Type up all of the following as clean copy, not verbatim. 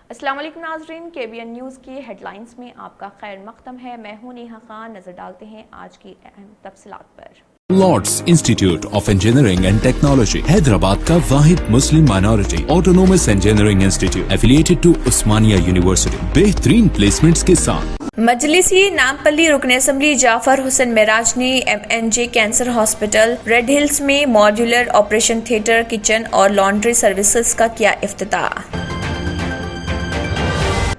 अस्सलाम वालेकुम नाज़रीन, KBN न्यूज़ की हेडलाइंस में आपका खैर मक़दम है। मैं हूं नेहा खान। नज़र डालते हैं आज की अहम तफसीलात पर। Lords institute of engineering and technology Hyderabad का वाहिद Muslim minority autonomous engineering institute affiliated to Osmania university बेहतरीन प्लेसमेंट्स के साथ। मजलिसी नामपल्ली रुकन असम्बली जाफर हुसैन मेराज ने MNJ cancer hospital red hills में मॉड्यूलर ऑपरेशन थिएटर, किचन और लॉन्ड्री सर्विसेज का किया इफ्तिताह।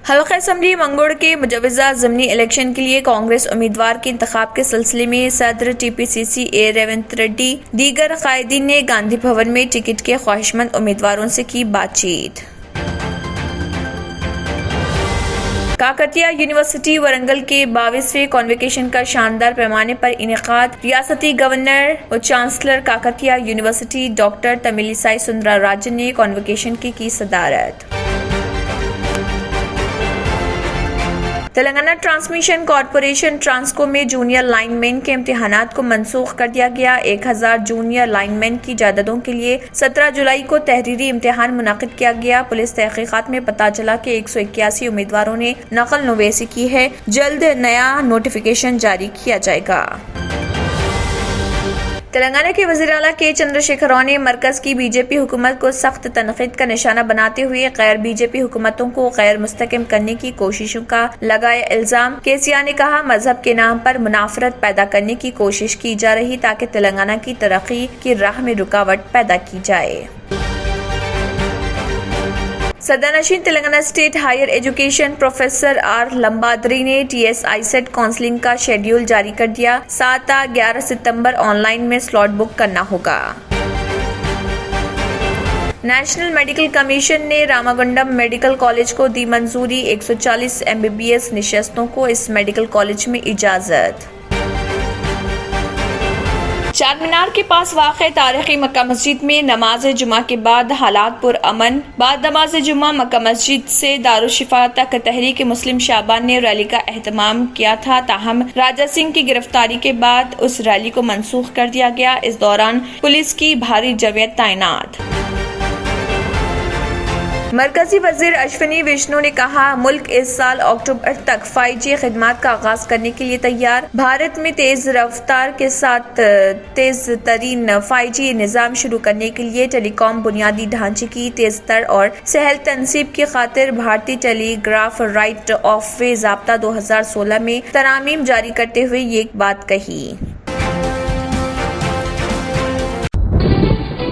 हल्का असम्बली मंगोड़ के मुजवजा ज़मीनी इलेक्शन के लिए कांग्रेस उम्मीदवार के इंतखाब के सिलसिले में सदर TPCC A रेवंत रेड्डी दीगर कायदीन ने गांधी भवन में टिकट के ख्वाहिशमंद उम्मीदवारों से की बातचीत। काकतिया यूनिवर्सिटी वरंगल के 22वें कॉन्वोकेशन का शानदार पैमाने पर इनेकाद। रियासती गवर्नर और chancellor Kakatiya university doctor Tamilisai Soundararajan ने कॉन्वोकेशन की सदारत। तेलंगाना ट्रांसमिशन कॉरपोरेशन ट्रांसको में जूनियर लाइनमैन के इम्तिहानात को मनसूख कर दिया गया। 1000 जूनियर लाइनमैन की जायदादों के लिए 17 जुलाई को तहरीरी इम्तिहान मुनाकिद किया गया। पुलिस तहकीकात में पता चला कि 181 उम्मीदवारों ने नकल नवेसी की है। जल्द नया नोटिफिकेशन जारी किया जाएगा। तेलंगाना के वज़ीर आला के चंद्रशेखर राव ने मरकज की BJP हुकूमत को सख्त तनकीद का निशाना बनाते हुए गैर BJP हुकूमतों को गैर मुस्तकम करने की कोशिशों का लगाया इल्जाम। केसीआर ने कहा, मजहब के नाम पर मुनाफरत पैदा करने की कोशिश की जा रही ताकि तेलंगाना की तरक्की की राह में रुकावट पैदा की जाए। सदरनशीन Telangana state higher education professor R Lambadri ने TSI सेट काउंसलिंग का शेड्यूल जारी कर दिया। 7-11 सितंबर ऑनलाइन में स्लॉट बुक करना होगा। नेशनल मेडिकल कमीशन ने रामागुंडम मेडिकल कॉलेज को दी मंजूरी। 140 MBBS निशस्तों को इस मेडिकल कॉलेज में इजाजत। चार मीनार के पास वाक़े तारीखी मक्का मस्जिद में नमाज जुमा के बाद हालात पुरअमन। बाद नमाज जुमा मक्का मस्जिद से दारुशिफा तक तहरीक मुस्लिम शाबान ने रैली का एहतमाम किया था। ताहम राजा सिंह की गिरफ्तारी के बाद उस रैली को मनसूख कर दिया गया। इस दौरान पुलिस की भारी जवेद तैनात। मरकजी वजीर अश्विनी वैष्णव ने कहा, मुल्क इस साल अक्टूबर तक 5G खिदमात का आगाज करने के लिए तैयार। भारत में तेज रफ्तार के साथ तेज तरीन 5G निजाम शुरू करने के लिए टेलीकॉम बुनियादी ढांचे की तेज तर और सहल तनसीब की खातिर भारतीय टेलीग्राफ राइट ऑफ वे ज़ाब्ता 2016 में तरामीम जारी करते हुए ये बात कही।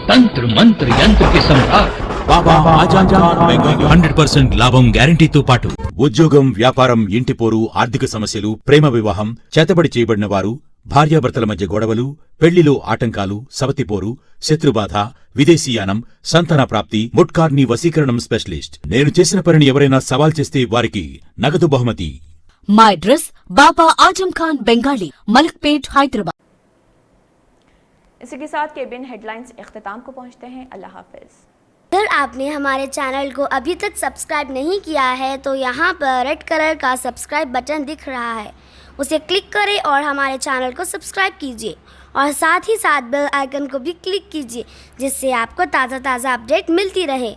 तंत्र मंत्र यंत्र के सम्राट బాబా ఆజాన్ 100% లాభం గ్యారంటీతో పాటు ఉద్యోగం, వ్యాపారం, ఇంటి పోరు, ఆర్థిక సమస్యలు, ప్రేమ వివాహం, చేతబడి చేయబడిన వారు, భార్యాభర్తల మధ్య గొడవలు, పెళ్లిలో ఆటంకాలు, సవతిపోరు, శత్రుబాధ, విదేశీయానం, సంతాన ప్రాప్తి, ముట్కార్ని వశీకరణం స్పెషలిస్ట్. నేను చేసిన పనిని ఎవరైనా సవాల్ చేస్తే వారికి నగదు బహుమతి. మై అడ్రస్ బాబా ఆజం ఖాన్ బెంగాली, मलिकपेट, हैदराबाद। इसी के साथ KBN हेडलाइंस इख्तिताम को पहुंचते हैं। अल्लाह हाफिज। अगर आपने हमारे चैनल को अभी तक सब्सक्राइब नहीं किया है तो यहाँ पर रेड कलर का सब्सक्राइब बटन दिख रहा है, उसे क्लिक करें और हमारे चैनल को सब्सक्राइब कीजिए और साथ ही साथ बेल आइकन को भी क्लिक कीजिए जिससे आपको ताज़ा अपडेट मिलती रहे।